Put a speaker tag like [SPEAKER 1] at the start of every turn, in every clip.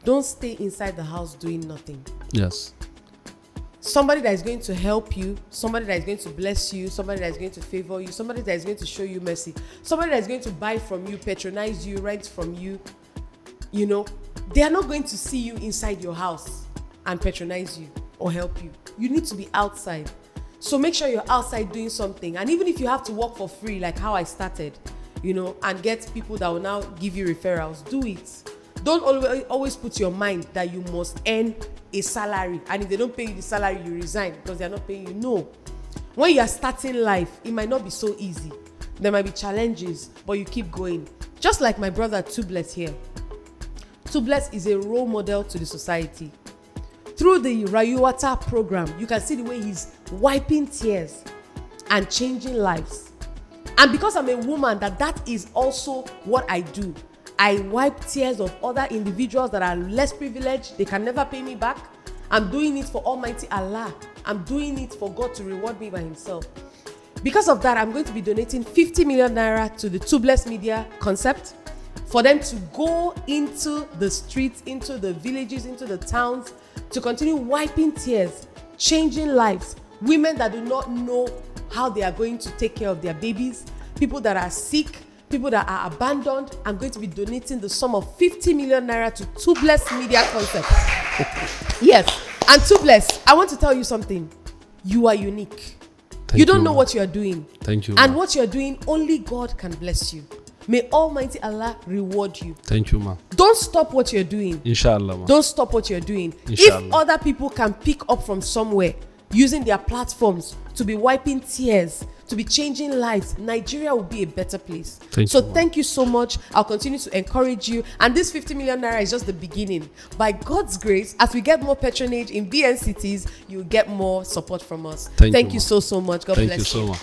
[SPEAKER 1] Don't stay inside the house doing nothing.
[SPEAKER 2] Yes.
[SPEAKER 1] Somebody that is going to help you, somebody that is going to bless you, somebody that is going to favor you, somebody that is going to show you mercy, somebody that is going to buy from you, patronize you, rent from you, you know, they are not going to see you inside your house and patronize you or help you. You need to be outside. So make sure you're outside doing something. And even if you have to work for free, like how I started, you know, and get people that will now give you referrals, do it. Don't always put your mind that you must earn a salary, and if they don't pay you the salary, you resign because they're not paying you. No. When you are starting life, it might not be so easy. There might be challenges, but you keep going. Just like my brother Tubless here. Tubless is a role model to the society. Through the Rayuwata program, you can see the way he's wiping tears and changing lives. And because I'm a woman, that is also what I do. I wipe tears of other individuals that are less privileged. They can never pay me back. I'm doing it for Almighty Allah. I'm doing it for God to reward me by himself. Because of that, I'm going to be donating 50 million naira to the Tubless Media concept for them to go into the streets, into the villages, into the towns, to continue wiping tears, changing lives. Women that do not know how they are going to take care of their babies, people that are sick, people that are abandoned. I'm going to be donating the sum of 50 million naira to Tubless Media Concept. Yes. And Tubless, I want to tell you something. You are unique. You don't know what you are doing.
[SPEAKER 2] Thank you.
[SPEAKER 1] And what you are doing, only God can bless you. May Almighty Allah reward you.
[SPEAKER 2] Thank you, ma.
[SPEAKER 1] Don't stop what you're doing.
[SPEAKER 2] Inshallah, ma.
[SPEAKER 1] Don't stop what you're doing.
[SPEAKER 2] Inshallah.
[SPEAKER 1] If other people can pick up from somewhere using their platforms to be wiping tears, to be changing lives, Nigeria will be a better place. Thank you so much. I'll continue to encourage you. And this 50 million naira is just the beginning. By God's grace, as we get more patronage in BN cities, you'll get more support from us. Thank you so much. God bless you.
[SPEAKER 2] Thank you so much.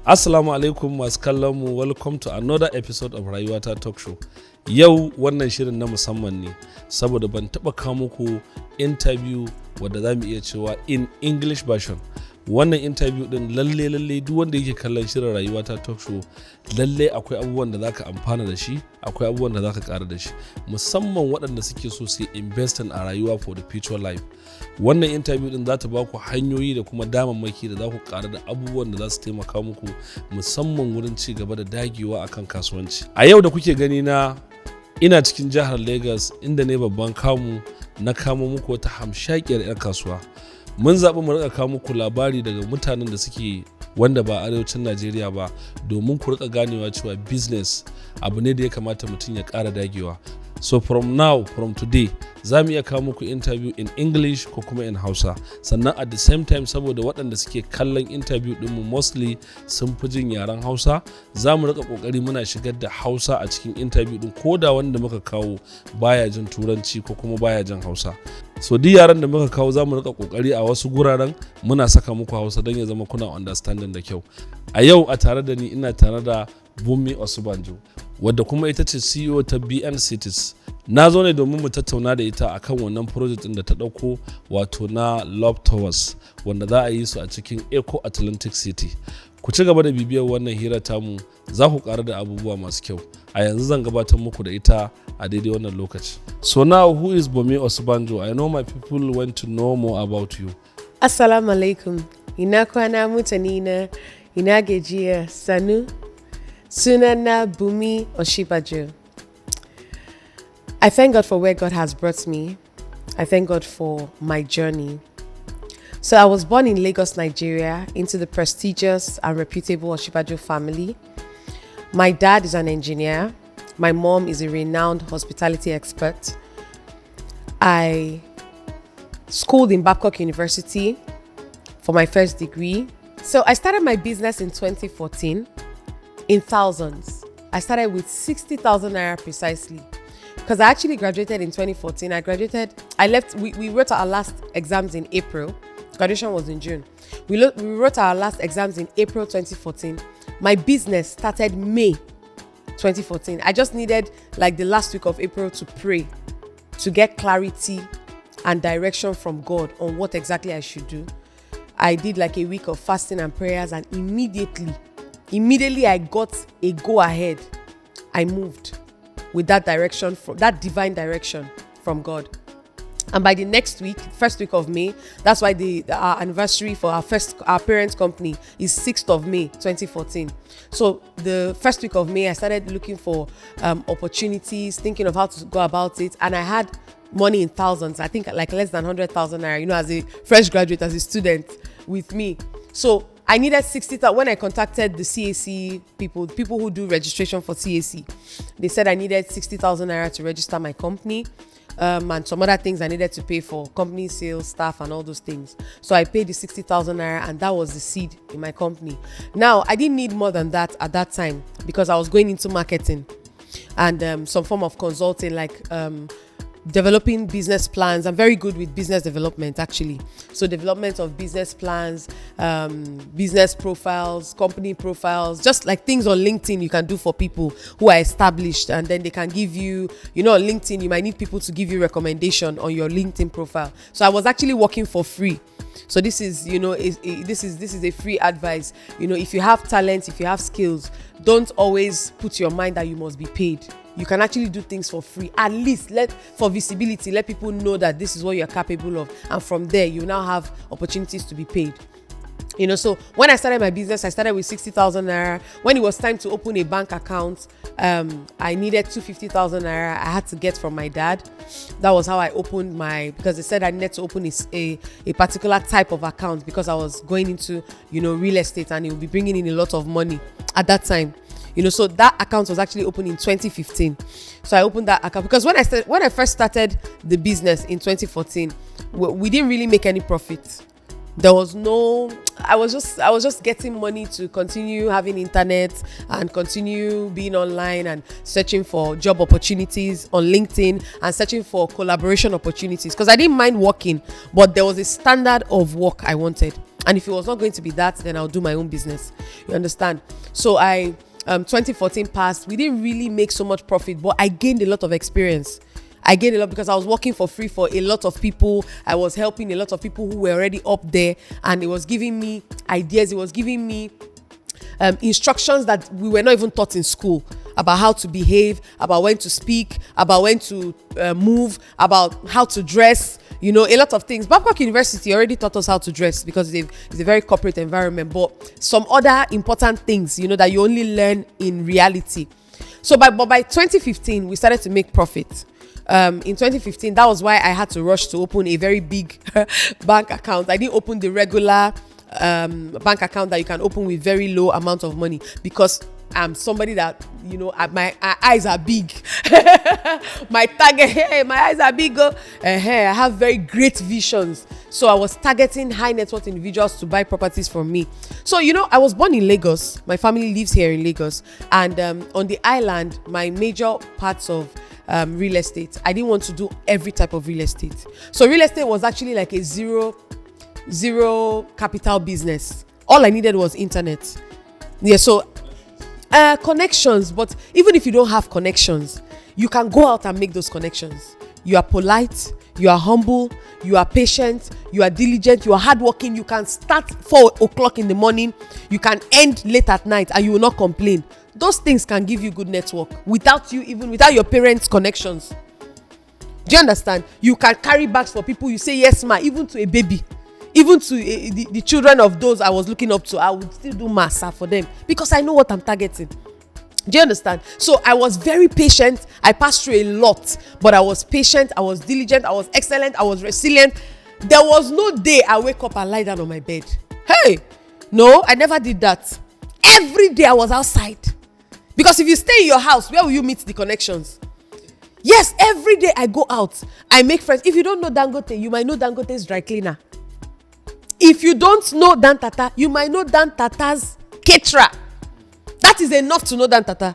[SPEAKER 2] Assalamu alaikum masu kallon mu. Welcome to another episode of Rayuwata Talk Show. Yau wannan shirin na musamman ne saboda ban taba kawo muku interview wadda zamu iya cewa in English version. Wannan interview din lalle duk wanda yake kallon shirin Rayuwata Talk Show lalle akwai abubuwan da zaka amfana da shi, akwai abubuwan da zaka ƙara da shi, musamman waɗanda suke so su invest a rayuwa for the future life. Wannan interview din za ta ba ku hanyoyi da kuma damammaki da za ku ƙara da abubuwan da za su taimaka muku musamman wurin ci gaba da dagewa akan kasuwanci. A yau da kuke gani na ina cikin jihar Lagos inda ne babban kamu na kamo muku wata hamshakiyar 'yar kasuwa. Mun zaɓi mu rika kawo muku labari daga mutanen da suke wanda ba arewacin Najeriya ba domin ku rika ganewa cewa business abu ne da ya kamata mutum ya ƙara dagewa. So from today, za mu iya kawo muku interview in English ko kuma in Hausa. Sannan at the same time saboda waɗanda suke kallon interview ɗinmu mostly sun fi jin yaren Hausa, za mu rika ƙoƙari muna shigar da Hausa a cikin interview ɗin ko da wanda muka kawo baya jin Turanci ko kuma baya jin Hausa. So duk yaran da muka kawo za mu rika ƙoƙari a wasu guraren muna saka muku Hausa don ya zama kuna understanding da kyau. A yau a tare da ni ina tare da Bumi Osubanjo, wadda kuma ita ce CEO ta BN Cities. Na zo ne domin mu tattauna da ita akan wannan project din da ta dauko wato na Love Towers wanda za a yi su a cikin Eko Atlantic City. Ku ci gaba da bibiyar wannan hira tamu, za ku ƙara da abubuwa masu kyau. A yanzu zan gabatar muku da ita a daidai wannan lokaci. So now, who is Bumi Osubanjo? I know my people want to know more about you.
[SPEAKER 1] Assalamu alaikum. Ina kwana mutanina, ina gajiya, sanu. Sunana Bumi Osubanjo. I thank God for where God has brought me. I thank God for my journey. So I was born in Lagos, Nigeria, into the prestigious and reputable Osubanjo family. My dad is an engineer. My mom is a renowned hospitality expert. I schooled in Babcock University for my first degree. So I started my business in 2014 in thousands. I started with 60,000 naira precisely. Because I actually graduated in 2014. We wrote our last exams in April. Graduation was in June. We wrote our last exams in April 2014. My business started May 2014. I just needed like the last week of April to pray, to get clarity and direction from God on what exactly I should do. I did like a week of fasting and prayers, and immediately I got a go ahead. I moved with that direction, from that divine direction from God. And by the next week, first week of May, that's why our anniversary for our parent company is 6th of May 2014. So the first week of May, I started looking for opportunities, thinking of how to go about it, and I had money in thousands. I think like less than 100,000 naira, as a fresh graduate, as a student with me. So I needed 60,000. When I contacted the CAC people who do registration for CAC, they said I needed 60,000 naira to register my company. And some other things I needed to pay for, company sales, staff, and all those things. So I paid the 60,000 naira, and that was the seed in my company. Now, I didn't need more than that at that time because I was going into marketing and some form of consulting, like developing business plans. I'm very good with business development, actually. So development of business plans, business profiles, company profiles, just like things on LinkedIn you can do for people who are established, and then they can give you, on LinkedIn, you might need people to give you recommendation on your LinkedIn profile. So I was actually working for free. So this is, this is a free advice. If you have talent, if you have skills, don't always put your mind that you must be paid. You can actually do things for free. At least for visibility, let people know that this is what you're capable of. And from there, you now have opportunities to be paid. So when I started my business, I started with 60,000 naira. When it was time to open a bank account, I needed 250,000 naira I had to get from my dad. That was how I opened because they said I needed to open a particular type of account because I was going into, real estate, and it would be bringing in a lot of money at that time. So that account was actually opened in 2015. So I opened that account because when I first started the business in 2014, we didn't really make any profit. There was I was just getting money to continue having internet and continue being online and searching for job opportunities on LinkedIn and searching for collaboration opportunities, because I didn't mind working, but there was a standard of work I wanted. And if it was not going to be that, then I'll do my own business. You understand? So 2014 passed. We didn't really make so much profit, but I gained a lot of experience. I gained a lot because I was working for free for a lot of people. I was helping a lot of people who were already up there, and it was giving me ideas. It was giving me instructions that we were not even taught in school, about how to behave, about when to speak, about when to move, about how to dress, a lot of things. Babcock University already taught us how to dress because it's a very corporate environment, but some other important things, that you only learn in reality. So by 2015, we started to make profit. In 2015, that was why I had to rush to open a very big bank account. I didn't open the regular bank account that you can open with very low amount of money, because I'm somebody that, my eyes are big. My eyes are big. I have very great visions. So I was targeting high net worth individuals to buy properties from me. So, I was born in Lagos. My family lives here in Lagos. And on the island, my major parts of real estate, I didn't want to do every type of real estate. So real estate was actually like a zero capital business. All I needed was internet. Yeah, so connections. But even if you don't have connections, you can go out and make those connections. You are polite, you are humble, you are patient, you are diligent, you are hardworking. You can start 4 o'clock in the morning, you can end late at night, and you will not complain. Those things can give you good network without your parents' connections. Do you understand? You can carry bags for people. You say yes ma, even to a baby, even to the children of those I was looking up to. I would still do massa for them because I know what I'm targeting. Do you understand? So I was very patient. I passed through a lot, but I was patient, I was diligent, I was excellent, I was resilient. There was no day I wake up and lie down on my bed. Hey, no, I never did that. Every day I was outside. Because if you stay in your house, where will you meet the connections? Yes, every day I go out. I make friends. If you don't know Dangote, you might know Dangote's dry cleaner. If you don't know Dan Tata, you might know Dan Tata's caterer. That is enough to know Dan Tata.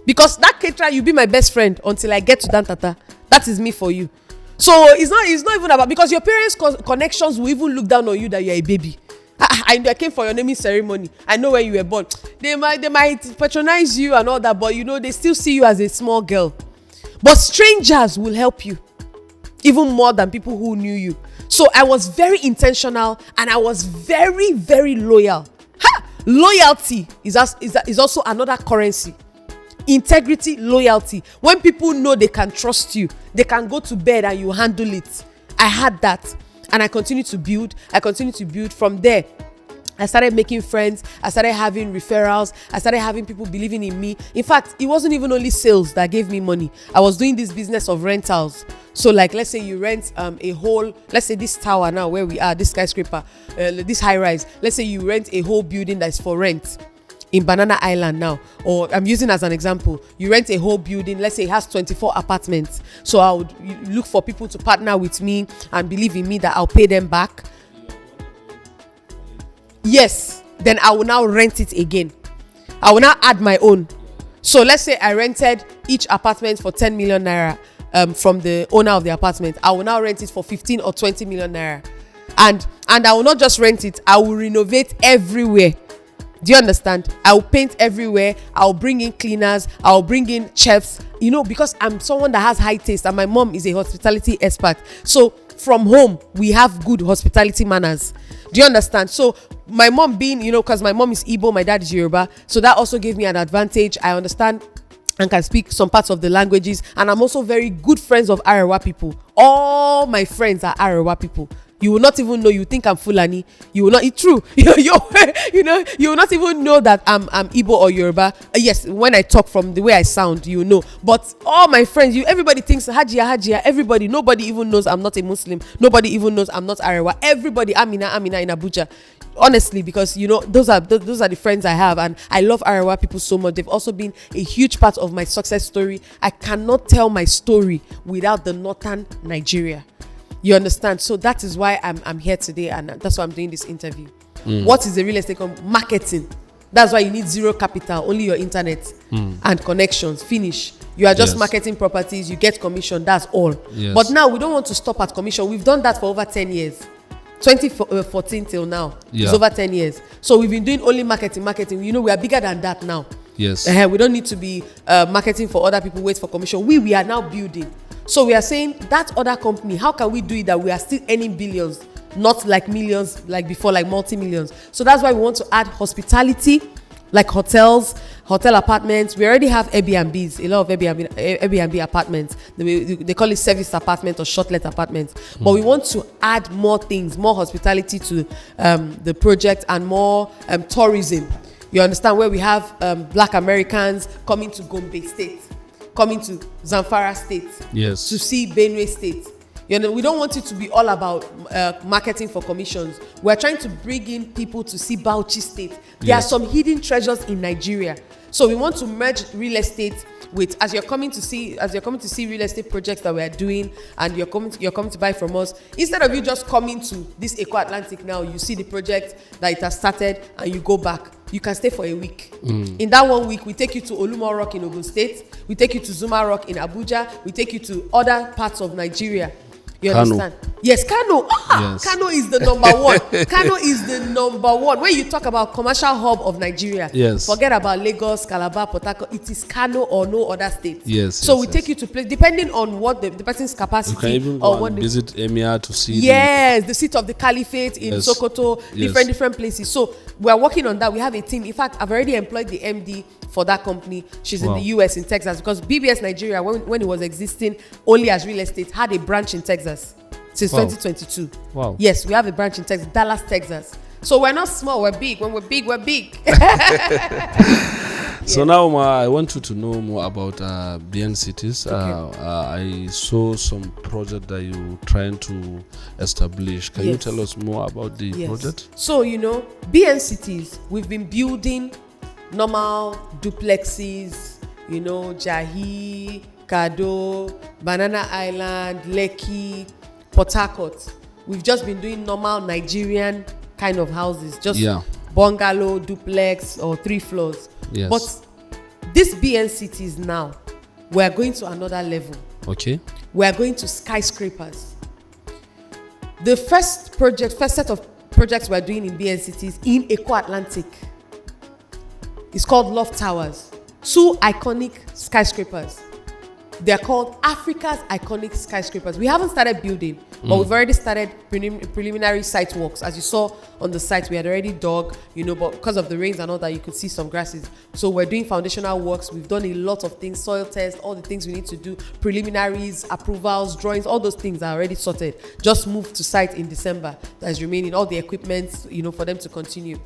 [SPEAKER 1] Because that caterer, you'll be my best friend until I get to Dan Tata. That is me for you. So it's not even about, because your parents' connections will even look down on you that you're a baby. I came for your naming ceremony. I know when you were born. They might patronize you and all that, but they still see you as a small girl. But strangers will help you even more than people who knew you. So I was very intentional, and I was very, very loyal. Loyalty is also another currency. integrity, loyalty. When people know they can trust you, they can go to bed and you handle it. I had that, and I continue to build. From there. I started making friends. I started having referrals. I started having people believing in me. In fact, it wasn't even only sales that gave me money. I was doing this business of rentals. So like, let's say you rent a whole, let's say this tower now where we are, this skyscraper, this high rise. Let's say you rent a whole building that's for rent in Banana Island now. Or I'm using as an example, you rent a whole building. Let's say it has 24 apartments. So I would look for people to partner with me and believe in me that I'll pay them back. Yes, then I will now rent it again. I will now add my own. So let's say I rented each apartment for 10 million naira from the owner of the apartment. I will now rent it for 15 or 20 million naira. And I will not just rent it, I will renovate everywhere. Do you understand? I will paint everywhere. I'll bring in cleaners. I'll bring in chefs. You know, because I'm someone that has high taste and my mom is a hospitality expert. So from home, we have good hospitality manners. Do you understand? So my mom being, you know, because my mom is Igbo, my dad is Yoruba. So that also gave me an advantage. I understand and can speak some parts of the languages. And I'm also very good friends of Arewa people. All my friends are Arewa people. You will not even know. You think I'm Fulani. You will not. It's true. You know. You will not even know that I'm Igbo or Yoruba. Yes, when I talk from the way I sound, you know. But all my friends, everybody thinks Hajia. Everybody, nobody even knows I'm not a Muslim. Nobody even knows I'm not Arewa. Everybody, Amina in Abuja. Honestly, because you know those are the friends I have, and I love Arewa people so much. They've also been a huge part of my success story. I cannot tell my story without the northern Nigeria. You understand? So that is why I'm here today, and that's why I'm doing this interview. What is the real estate marketing? That's why you need zero capital, only your internet and connections. Finish. You are just marketing properties, you get commission, that's all. Yes. But now we don't want to stop at commission. We've done that for over 10 years. 2014 till now. It's over 10 years. So we've been doing only marketing. You know, we are bigger than that now.
[SPEAKER 2] Yes.
[SPEAKER 1] We don't need to be marketing for other people, wait for commission. We are now building. So we are saying that other company, how can we do it that we are still earning billions, not like millions like before, like multi-millions? So that's why we want to add hospitality, like hotels, hotel apartments. We already have Airbnbs, a lot of Airbnb apartments. They call it service apartment or short-let apartments. But we want to add more things, more hospitality to the project and more tourism. You understand, where we have Black Americans coming to Gombe State, coming to Zamfara State,
[SPEAKER 2] yes,
[SPEAKER 1] to see Benue State. You know, we don't want it to be all about marketing for commissions. We're trying to bring in people to see Bauchi State. There are some hidden treasures in Nigeria. So we want to merge real estate with, as you're coming to see real estate projects that we are doing, and you're coming to buy from us. Instead of you just coming to this Eko Atlantic now, you see the project that it has started and you go back. You can stay for a week. In that 1 week, we take you to Olumo Rock in Ogun State. We take you to Zuma Rock in Abuja. We take you to other parts of Nigeria. You understand? Yes, Kano. Yes. Kano is the number one. Kano is the number one. When you talk about commercial hub of Nigeria, forget about Lagos, Calabar, Port Harcourt. It is Kano or no other state. So we take you to place, depending on what the person's capacity.
[SPEAKER 2] You can even go and visit Emir to see.
[SPEAKER 1] The seat of the Caliphate in Sokoto, different places. So we are working on that. We have a team. In fact, I've already employed the MD for that company. She's in the US, in Texas, because BBS Nigeria, when it was existing only as real estate, had a branch in Texas since 2022. Yes, we have a branch in Texas, Dallas, Texas. So we're not small, we're big. When we're big, we're big.
[SPEAKER 2] So now, I want you to know more about BN Cities. I saw some project that you're trying to establish. Can you tell us more about the project?
[SPEAKER 1] So, you know, BN Cities, we've been building normal duplexes, you know, Jahi, Kado, Banana Island, Lekki, Port Harcourt. We've just been doing normal Nigerian kind of houses, just bungalow, duplex, or 3 floors. But this BN Cities now, we're going to another level. We're going to skyscrapers. The first set of projects we're doing in BN Cities in Eko Atlantic, it's called Loft Towers. 2 iconic skyscrapers. They're called Africa's iconic skyscrapers. We haven't started building, but we've already started preliminary site works. As you saw on the site, we had already dug, but because of the rains and all that, you could see some grasses. So we're doing foundational works. We've done a lot of things, soil tests, all the things we need to do, preliminaries, approvals, drawings, all those things are already sorted. Just moved to site in December. That is remaining, all the equipment, for them to continue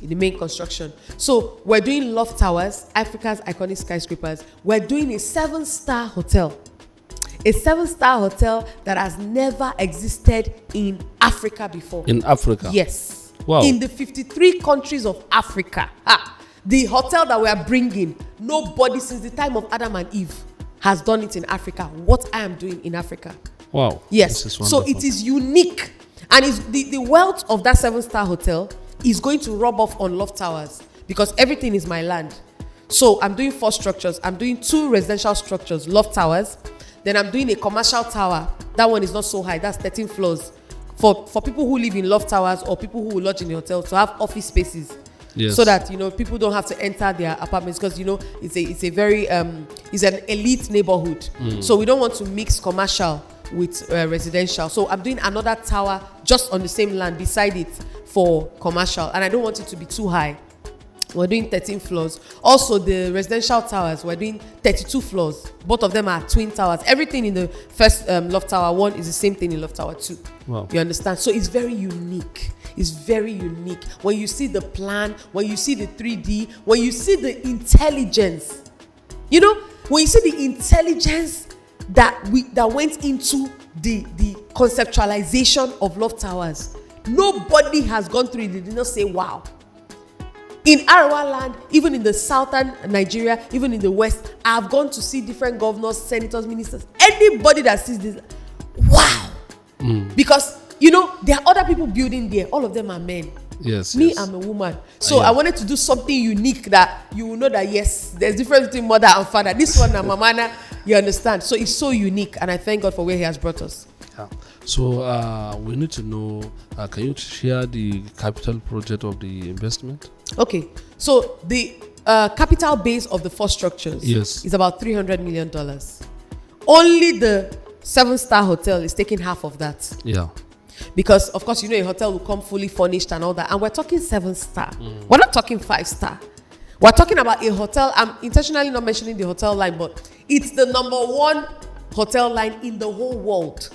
[SPEAKER 1] in the main construction. So we're doing loft towers, Africa's iconic skyscrapers. We're doing a 7-star hotel. A 7-star hotel that has never existed in Africa before.
[SPEAKER 2] In Africa?
[SPEAKER 1] Yes.
[SPEAKER 2] Wow.
[SPEAKER 1] In the 53 countries of Africa. The hotel that we are bringing, nobody since the time of Adam and Eve has done it in Africa. What I am doing in Africa.
[SPEAKER 2] Wow.
[SPEAKER 1] Yes. So it is unique. And it's the wealth of that 7-star hotel is going to rub off on loft towers because everything is my land. So I'm doing 4 structures. I'm doing 2 residential structures, loft towers. Then I'm doing a commercial tower. That one is not so high. That's 13 floors. For people who live in loft towers or people who will lodge in the hotel to have office spaces.
[SPEAKER 2] Yes.
[SPEAKER 1] So that people don't have to enter their apartments because it's a very it's an elite neighborhood. So we don't want to mix commercial with residential. So I'm doing another tower just on the same land beside it for commercial, and I don't want it to be too high. We're doing 13 floors. Also, the residential towers, we're doing 32 floors. Both of them are twin towers. Everything in the first loft tower 1 is the same thing in loft tower 2.
[SPEAKER 2] Wow.
[SPEAKER 1] You understand? So it's very unique. It's very unique. When you see the plan, when you see the 3D, when you see the intelligence, when you see the intelligence that went into the conceptualization of loft towers, nobody has gone through it. They did not say wow. In Arawa land, even in the southern Nigeria, even in the west, I've gone to see different governors, senators, ministers. Anybody that sees this, wow. Because there are other people building there. All of them are men.
[SPEAKER 2] Yes.
[SPEAKER 1] Me,
[SPEAKER 2] yes.
[SPEAKER 1] I'm a woman. So I wanted to do something unique that you will know that yes, there's difference between mother and father. This one and Mamana, you understand. So it's so unique, and I thank God for where He has brought us.
[SPEAKER 2] Yeah. So we need to know, can you share the capital project of the investment?
[SPEAKER 1] Okay. So the capital base of the 4 structures is about $300 million. Only the 7-star hotel is taking half of that.
[SPEAKER 2] Yeah.
[SPEAKER 1] Because, of course, a hotel will come fully furnished and all that. And we're talking 7-star. We're not talking 5-star. We're talking about a hotel. I'm intentionally not mentioning the hotel line, but it's the number 1 hotel line in the whole world.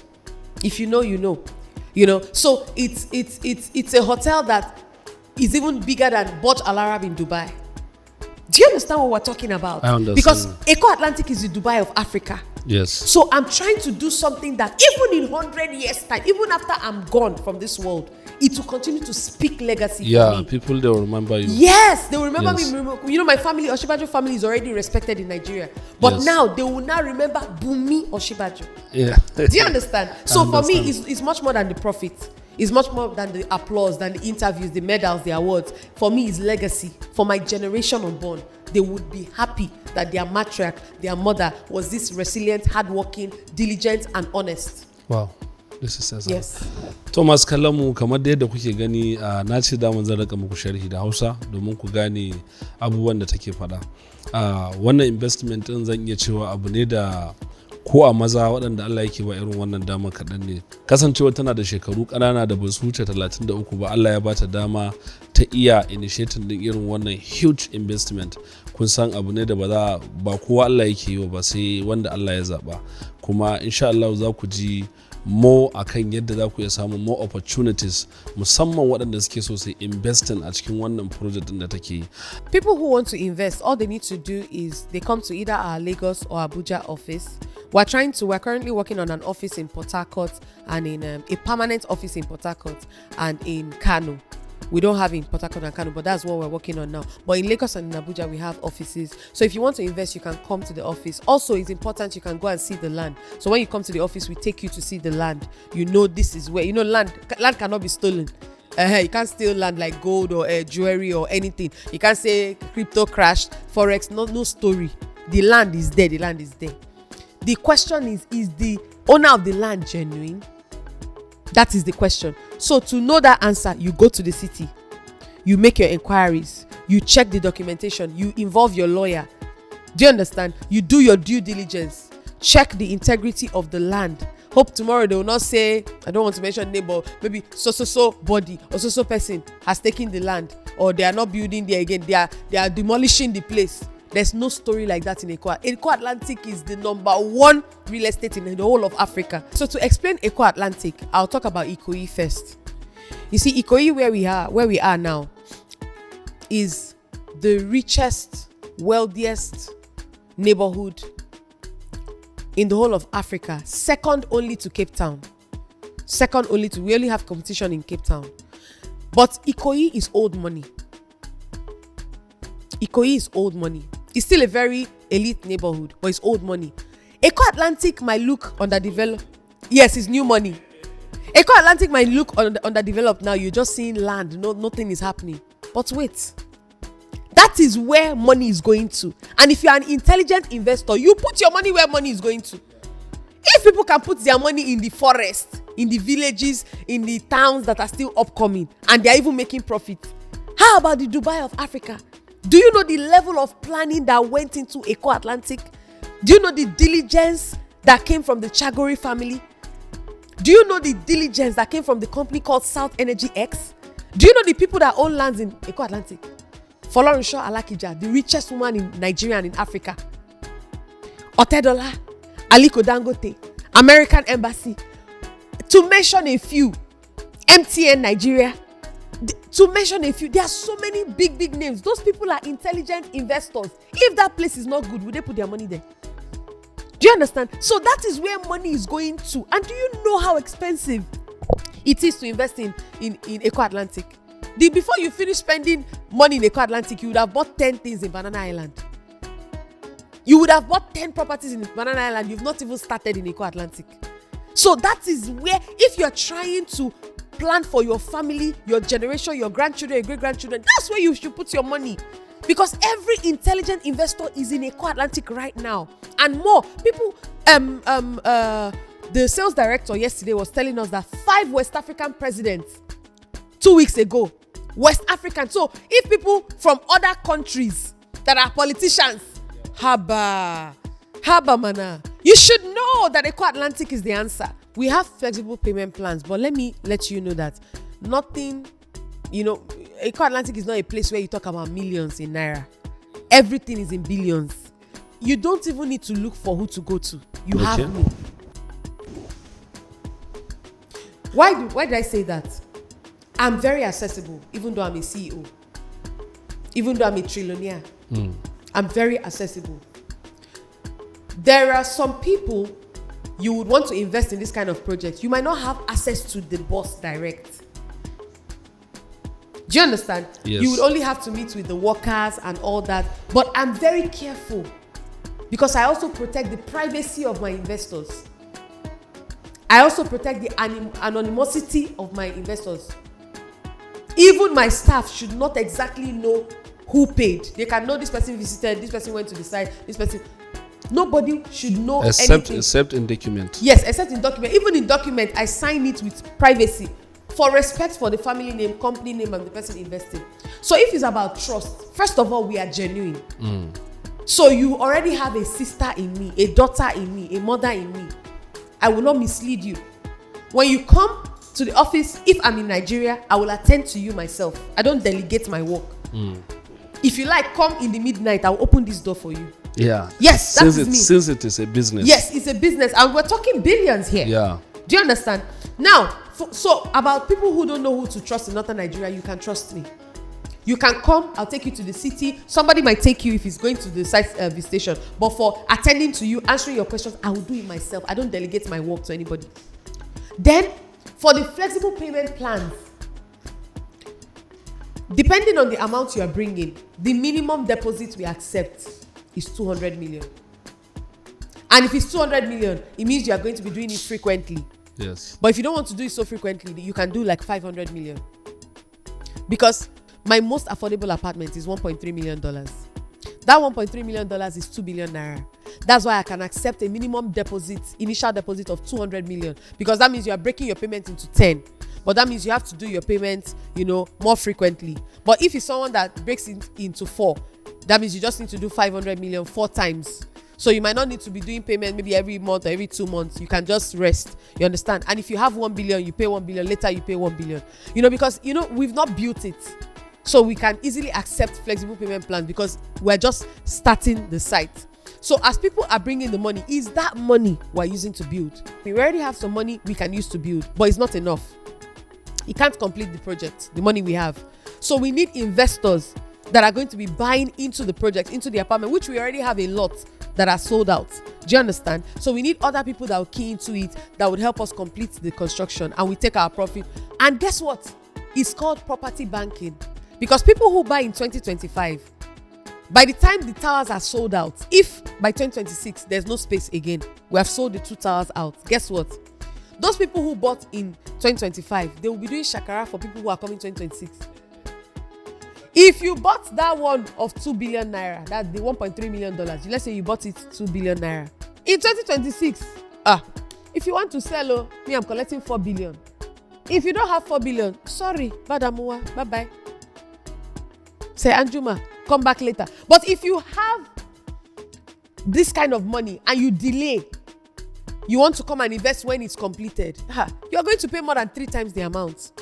[SPEAKER 1] If you know, you know. So it's a hotel that is even bigger than Burj Al Arab in Dubai. Do you understand what we're talking about?
[SPEAKER 2] I understand.
[SPEAKER 1] Because Eko Atlantic is the Dubai of Africa.
[SPEAKER 2] Yes.
[SPEAKER 1] So I'm trying to do something that even in 100 years' time, even after I'm gone from this world, it will continue to speak legacy for me.
[SPEAKER 2] People, they will remember you.
[SPEAKER 1] Yes, they will remember me. My family, Oshibajo family is already respected in Nigeria. But now, they will now remember Bumi Oshibajo.
[SPEAKER 2] Yeah.
[SPEAKER 1] Do you understand? So for me, it's much more than the profit. It's much more than the applause, than the interviews, the medals, the awards. For me, it's legacy. For my generation unborn, they would be happy that their matriarch, their mother, was this resilient, hardworking, diligent, and honest.
[SPEAKER 2] Wow. This is awesome.
[SPEAKER 1] Yes.
[SPEAKER 2] Thomas Kalamu, kamar da yadda kuke gani, na ce da zan raka muku sharhi da Hausa domin ku gane abubuwan da take faɗa. Wannan investment din zan iya cewa abu ne da ko a maza waɗanda Allah yake ba irin wannan dama kaɗan ne. Kasancewa tana da shekaru ƙanana da ba su wuce 33 ba, Allah ya bata dama ta iya initiating din irin wannan huge investment. Kun san abu ne da ba kowa Allah yake yi ba sai wanda Allah ya zaɓa. Kuma insha Allah za ku ji more akan yadda za ku iya samun more opportunities musamman waɗanda suke so su investing a cikin wannan project din da take yi.
[SPEAKER 1] People who want to invest, all they need to do is they come to either our Lagos or Abuja office. We're currently working on an office in Port Harcourt and in a permanent office in Port Harcourt and in Kano. We don't have in Port Harcourt and Kano, but that's what we're working on now. But in Lagos and in Abuja, we have offices. So if you want to invest, you can come to the office. Also, it's important you can go and see the land. So when you come to the office, we take you to see the land. This is where, land cannot be stolen. You can't steal land like gold or jewelry or anything. You can't say crypto crashed, forex, no story. The land is there. The land is there. The question is the owner of the land genuine? That is the question. So to know that answer, you go to the city, you make your inquiries, you check the documentation, you involve your lawyer. Do you understand? You do your due diligence. Check the integrity of the land. Hope tomorrow they will not say, I don't want to mention name, but maybe so body or so person has taken the land, or they are not building there again. They are demolishing the place. There's no story like that in Eko. Eko Atlantic is the #1 real estate in the whole of Africa. So to explain Eko Atlantic, I'll talk about Ikoyi first. You see, Ikoyi, where we are now, is the richest, wealthiest neighborhood in the whole of Africa, second only to Cape Town. We only have competition in Cape Town. But Ikoyi is old money. It's still a very elite neighborhood, but it's old money. Eko Atlantic might look underdeveloped. Yes, it's new money. Eko Atlantic might look underdeveloped now. You're just seeing land. Nothing is happening. But wait. That is where money is going to. And if you're an intelligent investor, you put your money where money is going to. If people can put their money in the forest, in the villages, in the towns that are still upcoming, and they're even making profit, how about the Dubai of Africa? Do you know the level of planning that went into Eko Atlantic? Do you know the diligence that came from the Chagori family? Do you know the diligence that came from the company called South Energy X? Do you know the people that own lands in Eko Atlantic? Folorunsho Alakija, the richest woman in Nigeria and in Africa. Otedola, Aliko Dangote, American Embassy. To mention a few, MTN Nigeria. To mention a few, there are so many big names. Those people are intelligent investors. If that place is not good, will they put their money there? Do you understand? So that is where money is going to. And do you know how expensive it is to invest in Eko Atlantic? Before you finish spending money in Eko Atlantic, you would have bought 10 things in Banana Island. You would have bought 10 properties in Banana Island. You've not even started in Eko Atlantic. So that is where, if you're trying to plan for your family, your generation, your grandchildren, your great-grandchildren, that's where you should put your money. Because every intelligent investor is in Eko Atlantic right now. And more people, the sales director yesterday was telling us that 5 West African presidents 2 weeks ago, West African. So if people from other countries that are politicians, haba mana, you should know that Eko Atlantic is the answer. We have flexible payment plans, but let me let you know that nothing, Eko Atlantic is not a place where you talk about millions in naira. Everything is in billions. You don't even need to look for who to go to. You have me. Why did I say that? I'm very accessible, even though I'm a CEO. Even though I'm a trillionaire. I'm very accessible. There are some people you would want to invest in this kind of project. You might not have access to the boss direct. Do you understand?
[SPEAKER 2] Yes.
[SPEAKER 1] You would only have to meet with the workers and all that. But I'm very careful because I also protect the privacy of my investors. I also protect the anonymity of my investors. Even my staff should not exactly know who paid. They can know this person visited, this person went to the site, this person. Nobody should know anything.
[SPEAKER 2] Except in document.
[SPEAKER 1] Yes, except in document. Even in document, I sign it with privacy for respect for the family name, company name, and the person investing. So if it's about trust, first of all, we are genuine. So you already have a sister in me, a daughter in me, a mother in me. I will not mislead you. When you come to the office, if I'm in Nigeria, I will attend to you myself. I don't delegate my work. If you like, come in the midnight, I'll open this door for you.
[SPEAKER 2] Yeah.
[SPEAKER 1] Yes, that's me.
[SPEAKER 2] Since it is a business.
[SPEAKER 1] Yes, it's a business, and we're talking billions here.
[SPEAKER 2] Yeah.
[SPEAKER 1] Do you understand? Now, so about people who don't know who to trust in Northern Nigeria, you can trust me. You can come, I'll take you to the city. Somebody might take you if he's going to the site visitation. But for attending to you, answering your questions, I will do it myself. I don't delegate my work to anybody. Then, for the flexible payment plans, depending on the amount you are bringing, the minimum deposit we accept is 200 million. And if it's 200 million, it means you are going to be doing it frequently.
[SPEAKER 2] Yes.
[SPEAKER 1] But if you don't want to do it so frequently, you can do like 500 million. Because my most affordable apartment is $1.3 million. That $1.3 million is 2 billion naira. That's why I can accept a minimum deposit, initial deposit of 200 million. Because that means you are breaking your payment into 10. But that means you have to do your payments, more frequently. But if it's someone that breaks it into 4, That means you just need to do 500 million 4 times. So you might not need to be doing payment maybe every month or every 2 months. You can just rest. You understand? And if you have 1 billion, you pay 1 billion. Later, you pay 1 billion. Because, we've not built it. So we can easily accept flexible payment plans because we're just starting the site. So as people are bringing the money, is that money we're using to build? We already have some money we can use to build, but it's not enough. It can't complete the project, the money we have. So we need investors that are going to be buying into the project, into the apartment, which we already have a lot that are sold out. Do you understand? So we need other people that will key into it, that would help us complete the construction, and we take our profit. And guess what? It's called property banking. Because people who buy in 2025, by the time the towers are sold out, if by 2026 there's no space again, we have sold the 2 towers out, guess what? Those people who bought in 2025, they will be doing shakara for people who are coming 2026. If you bought that one of 2 billion naira, that's the $1.3 million, let's say you bought it 2 billion naira. In 2026, if you want to sell, I'm collecting 4 billion. If you don't have 4 billion, sorry, badamuwa, bye-bye. Say, Anjuma, come back later. But if you have this kind of money and you delay, you want to come and invest when it's completed, you're going to pay more than 3 times the amount.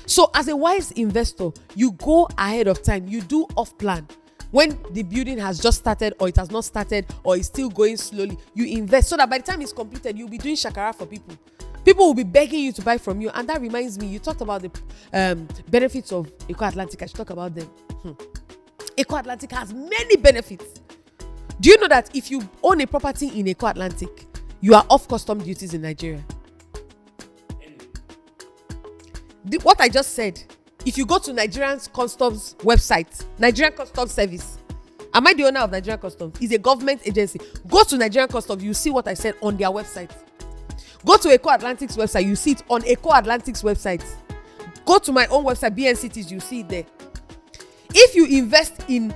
[SPEAKER 1] So as a wise investor, you go ahead of time. You do off plan. When the building has just started or it has not started or it's still going slowly, you invest so that by the time it's completed, you'll be doing shakara for people. People will be begging you to buy from you. And that reminds me, you talked about the benefits of Eko Atlantic. I should talk about them. Eko Atlantic has many benefits. Do you know that if you own a property in Eko Atlantic, you are off custom duties in Nigeria? What I just said, if you go to Nigerian Customs website, Nigerian Customs Service, am I the owner of Nigerian Customs? It's a government agency. Go to Nigerian Customs, you see what I said on their website. Go to Eko Atlantic's website, you see it on Eko Atlantic's website. Go to my own website, BN Cities, you see it there. If you invest in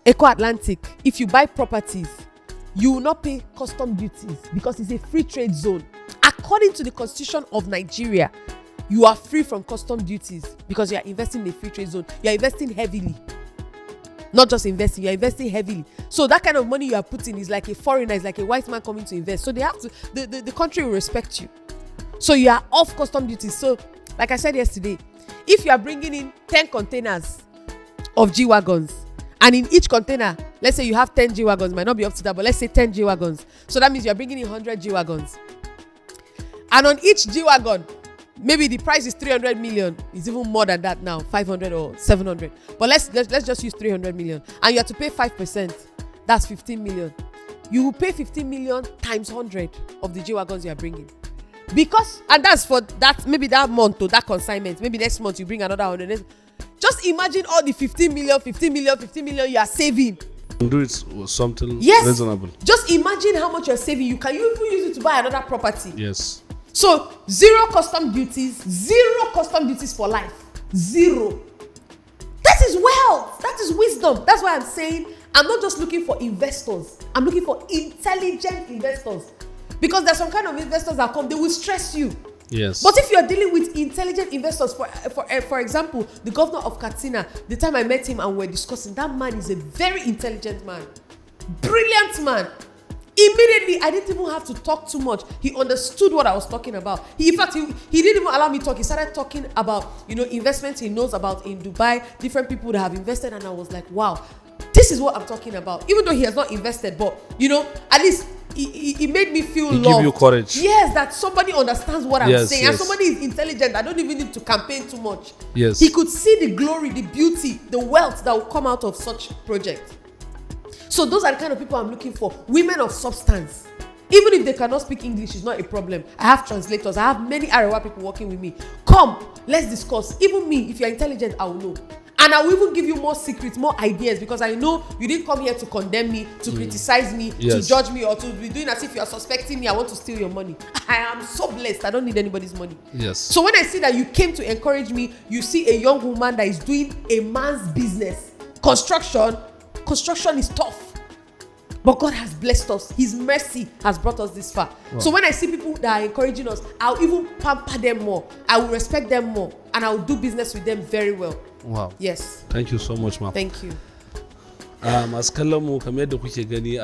[SPEAKER 1] Eko Atlantic, if you buy properties, you will not pay custom duties because it's a free trade zone. According to the Constitution of Nigeria, you are free from custom duties because you are investing in a free trade zone. You are investing heavily. Not just investing, you are investing heavily. So that kind of money you are putting is like a foreigner, it's like a white man coming to invest. So they have to, the country will respect you. So you are off custom duties. So like I said yesterday, if you are bringing in 10 containers of G-Wagons, and in each container, let's say you have 10 G-Wagons, might not be up to that, but let's say 10 G-Wagons. So that means you are bringing in 100 G-Wagons. And on each G-Wagon, maybe the price is 300 million. It's even more than that now, 500 or 700. But let's just use 300 million. And you have to pay 5%. That's 15 million. You will pay 15 million times 100 of the G-Wagons you are bringing. Because, and that's for that, maybe that month or that consignment. Maybe next month you bring another 100. Just imagine all the 15 million you are saving.
[SPEAKER 2] Do it with something reasonable.
[SPEAKER 1] Just imagine how much you're saving. You can even use it to buy another property.
[SPEAKER 2] Yes.
[SPEAKER 1] So, zero custom duties for life. Zero. That is wealth. That is wisdom. That's why I'm saying I'm not just looking for investors. I'm looking for intelligent investors. Because there's some kind of investors that come, they will stress you.
[SPEAKER 2] Yes.
[SPEAKER 1] But if you're dealing with intelligent investors, for example, the governor of Katsina, the time I met him and we're discussing, that man is a very intelligent man. Brilliant man. Immediately, I didn't even have to talk too much. He understood what I was talking about. In fact, he didn't even allow me to talk. He started talking about, investments he knows about in Dubai, different people that have invested. And I was like, wow, this is what I'm talking about. Even though he has not invested, but, at least he made me feel loved.
[SPEAKER 2] Give you courage.
[SPEAKER 1] Yes, that somebody understands what I'm saying. Yes. And somebody is intelligent. I don't even need to campaign too much.
[SPEAKER 2] Yes.
[SPEAKER 1] He could see the glory, the beauty, the wealth that will come out of such project. So those are the kind of people I'm looking for. Women of substance. Even if they cannot speak English, it's not a problem. I have translators. I have many Arewa people working with me. Come, let's discuss. Even me, if you're intelligent, I will know. And I will even give you more secrets, more ideas, because I know you didn't come here to condemn me, to criticize me, to judge me, or to be doing as if you are suspecting me. I want to steal your money. I am so blessed. I don't need anybody's money.
[SPEAKER 2] Yes.
[SPEAKER 1] So when I see that you came to encourage me, you see a young woman that is doing a man's business. Construction is tough. But God has blessed us. His mercy has brought us this far. Wow. So when I see people that are encouraging us, I'll even pamper them more. I will respect them more. And I will do business with them very well.
[SPEAKER 2] Wow.
[SPEAKER 1] Yes.
[SPEAKER 2] Thank you so much, ma'am.
[SPEAKER 1] Thank you.
[SPEAKER 2] masu kallon mu kamar yadda kuke gani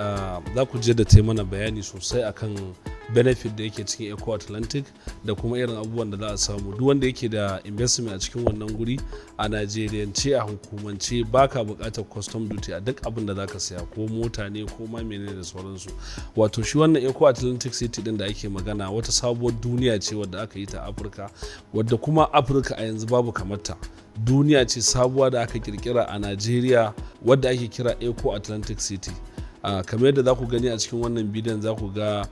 [SPEAKER 2] za ku je da ta mana bayani sosai akan benefit da yake cikin Eko Atlantic da kuma irin abubuwan da za a samu. Duk wanda yake da investment a cikin wannan guri a Najeriyance a hukumance baka buƙatar custom duty a duk abin da zaka saya, ko mota ne ko ma menene da sauransu. Wato shi wannan Eko Atlantic City din da ake magana wata sabuwar duniya ce wadda aka yi ta Afirka, wadda kuma Afirka a yanzu babu kamarta. Duniya ce sabuwa da aka kirkira a Najeriya wadda ake kira Eko Atlantic City. Kamar yadda za ku gani a cikin wannan bidiyon za ku ga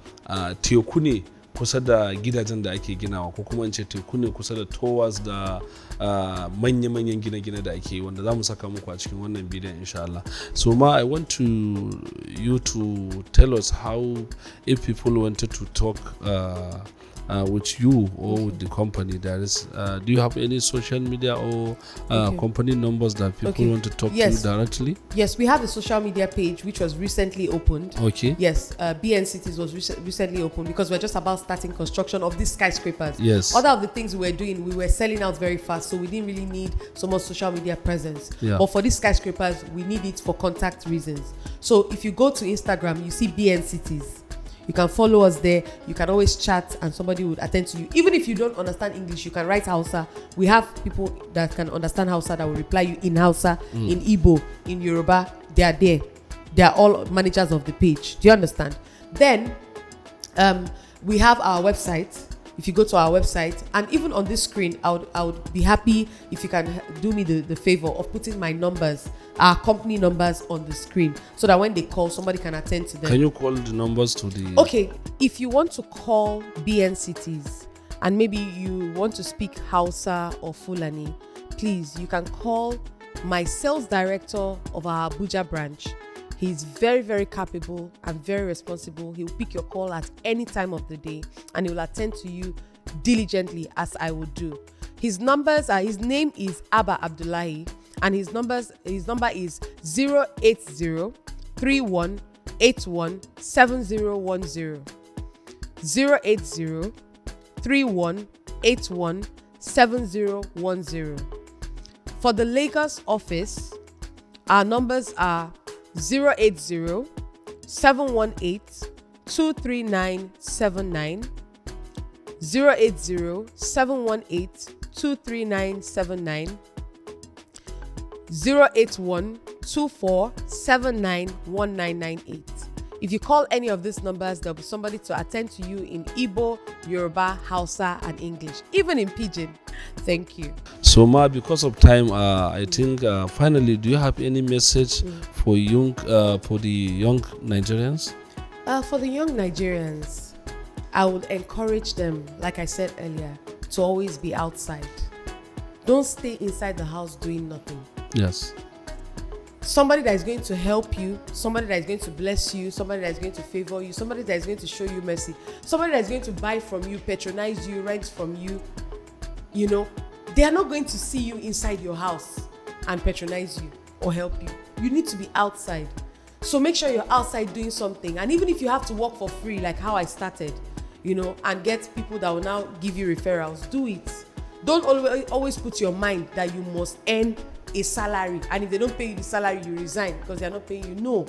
[SPEAKER 2] teku ne kusa da gidajen da ake ginawa, ko kuma in ce teku ne kusa da towers da manya-manyan gine-gine da ake yi, wanda za mu saka muku a cikin wannan bidiyon insha Allah. So ma I want you to tell us how, if people wanted to talk with you or with the company, there is do you have any social media or company numbers that people want to talk to you directly?
[SPEAKER 1] Yes, we have the social media page which was recently opened.
[SPEAKER 2] Okay.
[SPEAKER 1] Yes, BN Cities was recently opened because we're just about starting construction of these skyscrapers.
[SPEAKER 2] Yes.
[SPEAKER 1] Other of the things we were doing, we were selling out very fast, so we didn't really need so much social media presence.
[SPEAKER 2] Yeah.
[SPEAKER 1] But for these skyscrapers, we need it for contact reasons. So if you go to Instagram, you see BN Cities. You can follow us there. You can always chat and somebody would attend to you. Even if you don't understand English, you can write Hausa. We have people that can understand Hausa that will reply you in Hausa, in Igbo, in Yoruba. They are there. They are all managers of the page. Do you understand? Then we have our website. If you go to our website, and even on this screen, I would be happy if you can do me the favor of putting my numbers, our company numbers on the screen, so that when they call, somebody can attend to them.
[SPEAKER 2] Can you call the numbers to the...
[SPEAKER 1] Okay, if you want to call BN Cities and maybe you want to speak Hausa or Fulani, please, you can call my sales director of our Abuja branch. He's very, very capable and very responsible. He'll pick your call at any time of the day and he will attend to you diligently, as I would do. His numbers are, his name is Abba Abdullahi, and his number is 080 3181 7010. 080 3181 7010. For the Lagos office, our numbers are 080 718 23979, 080 718 23979, 081 2479 1998. If you call any of these numbers, there'll be somebody to attend to you in Igbo, Yoruba, Hausa, and English, even in Pidgin. Thank you.
[SPEAKER 2] So, Ma, because of time, I think finally, do you have any message for the young Nigerians?
[SPEAKER 1] For the young Nigerians, I would encourage them, like I said earlier, to always be outside. Don't stay inside the house doing nothing.
[SPEAKER 2] Yes.
[SPEAKER 1] Somebody that is going to help you, somebody that is going to bless you, somebody that is going to favor you, somebody that is going to show you mercy, somebody that is going to buy from you, patronize you, rent from you, you know, they are not going to see you inside your house and patronize you or help you. You need to be outside. So make sure you're outside doing something. And even if you have to work for free, like how I started, you know, and get people that will now give you referrals, do it. Don't always put your mind that you must earn a salary, and if they don't pay you the salary, you resign because they are not paying you. No.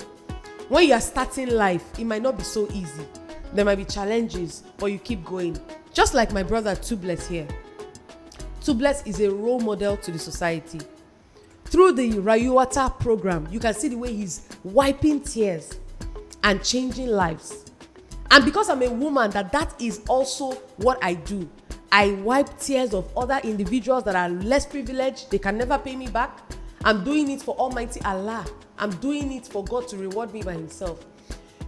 [SPEAKER 1] When you are starting life, it might not be so easy. There might be challenges, but you keep going. Just like my brother Tubless here. Tubless is a role model to the society. Through the Rayuwata program, you can see the way he's wiping tears and changing lives. And because I'm a woman, that is also what I do. I wipe tears of other individuals that are less privileged. They can never pay me back. I'm doing it for Almighty Allah. I'm doing it for God to reward me by himself.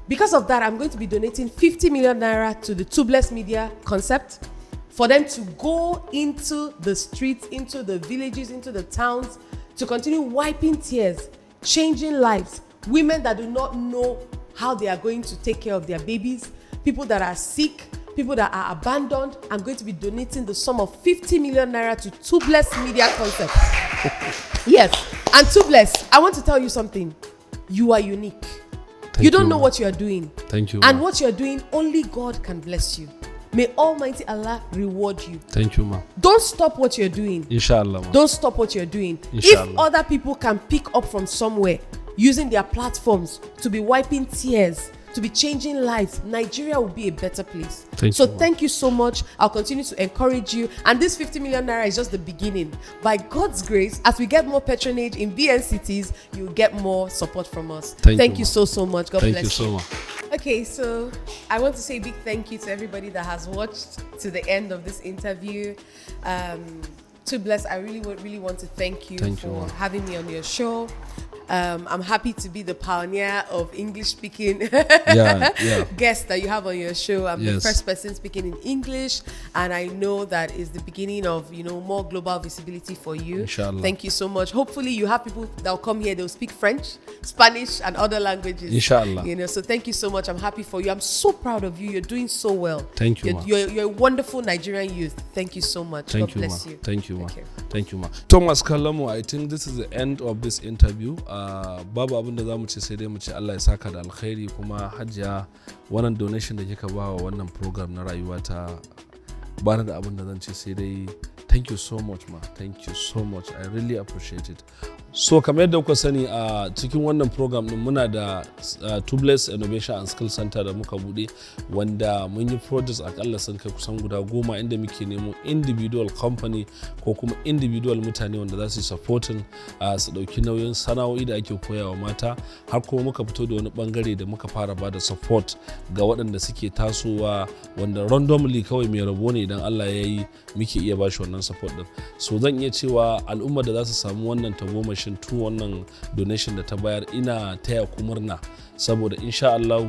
[SPEAKER 1] Because of that, I'm going to be donating 50 million naira to the Tubless Media concept for them to go into the streets, into the villages, into the towns, to continue wiping tears, changing lives. Women that do not know how they are going to take care of their babies, people that are sick, people that are abandoned. I'm going to be donating the sum of 50 million naira to Tubless Media Concept. Yes. And Tubless, I want to tell you something. You are unique. You don't know what you are doing.
[SPEAKER 2] Thank you.
[SPEAKER 1] And what you are doing, only God can bless you. May Almighty Allah reward you.
[SPEAKER 2] Thank you, ma.
[SPEAKER 1] Don't stop what you're doing.
[SPEAKER 2] Inshallah, ma.
[SPEAKER 1] Don't stop what you're doing.
[SPEAKER 2] Inshallah.
[SPEAKER 1] If other people can pick up from somewhere using their platforms to be wiping tears, to be changing lives, Nigeria will be a better place. Thank you so much. I'll continue to encourage you. And this 50 million naira is just the beginning. By God's grace, as we get more patronage in BN cities, you'll get more support from us. Thank you so much. God bless you.
[SPEAKER 2] Thank you so much.
[SPEAKER 1] Okay, so I want to say a big thank you to everybody that has watched to the end of this interview. To Bless, I really want to thank you for having me on your show. I'm happy to be the pioneer of English speaking guests that you have on your show. I'm the first person speaking in English, and I know that is the beginning of more global visibility for you.
[SPEAKER 2] Inshallah.
[SPEAKER 1] Thank you so much. Hopefully you have people that will come here, they'll speak French, Spanish, and other languages.
[SPEAKER 2] Inshallah.
[SPEAKER 1] So thank you so much. I'm happy for you. I'm so proud of you. You're doing so well.
[SPEAKER 2] Thank you.
[SPEAKER 1] You're a wonderful Nigerian youth. Thank you so much. God bless you.
[SPEAKER 2] Thank you, ma. Thank you, ma. Thomas Kalamu, I think this is the end of this interview. Babu abin da za mu ce sai dai mu ce Allah ya saka da alkhairi, kuma Hajiya wannan donation da kika ba wa wannan program na rayuwa ta, bana da abin da zan ce sai dai thank you so much, ma. Thank you so much. I really appreciate it. So kamar yadda kuka sani a cikin wannan program din muna da Tubeless Innovation and Skill Center da muka bude, wanda mun yi projects akalla sun kai kusan guda 10 inda muke nemo individual company ko kuma individual mutane wanda za su supporting su dauki nauyin sana'o'i da ake koyawa mata, har kuma muka fito da wani bangare da muka fara bada support ga waɗanda suke tasowa, wanda randomly kawai mai rabo ne idan Allah ya yi muke iya bashi wannan support din. So zan iya cewa al'umma da za su samu wannan tagomashin tu wannan donation da ta bayar, ina taya ku murna, saboda insha Allah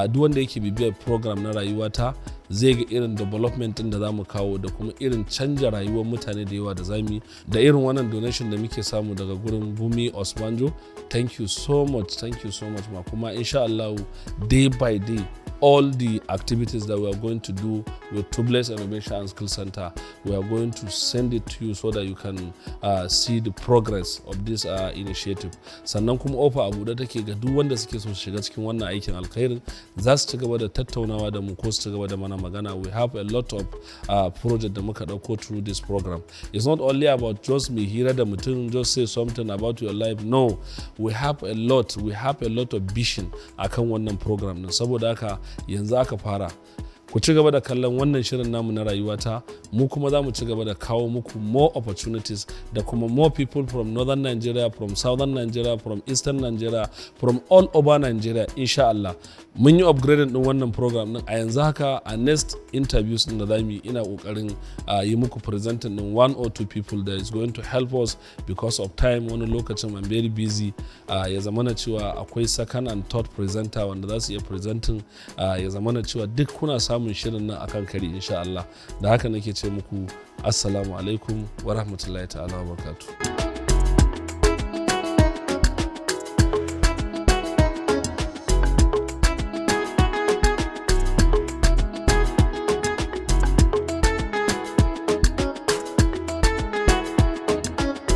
[SPEAKER 2] duk wanda yake bibiyar program na rayuwata zai ga irin development din da zamu kawo da kuma irin canja rayuwar mutane da yawa da zamu da irin wannan donation da muke samu daga gurin Bumi Osmanjo. Thank you so much ma. Kuma insha Allah day by day all the activities that we are going to do with Tubeless Innovation and Skill Center, we are going to send it to you so that you can see the progress of this initiative. Sannan kuma offer abu da take ga duk wanda suke so shiga cikin wannan aikin alkhairin, za su ci gaba da tattaunawa da mu ko su ci gaba da mana magana. We have a lot of project da muka dauko through this program. It's not only about just me hira da mutum just say something about your life. No, we have a lot of vision akan wannan program din. Saboda haka yanzu aka fara, ku ci gaba da kallon wannan shirin namu na rayuwata, mu kuma za mu ci gaba da kawo muku more opportunities da kuma more people from northern Nigeria, from southern Nigeria, from eastern Nigeria, from all over Nigeria. Insha Allah mun yi upgrading din wannan program din. A yanzu haka a next interviews din da zamu yi, ina kokarin yi muku presenting din 1 or 2 people that is going to help us because of time. Wani lokacin I'm very busy, ya zamana cewa akwai second and third presenter wanda za su iya presenting, ya zamana cewa duk kuna samun shirin nan akan kari insha Allah. Da haka nake ce muku assalamu alaikum wa rahmatullahi ta'ala wa barakatuh.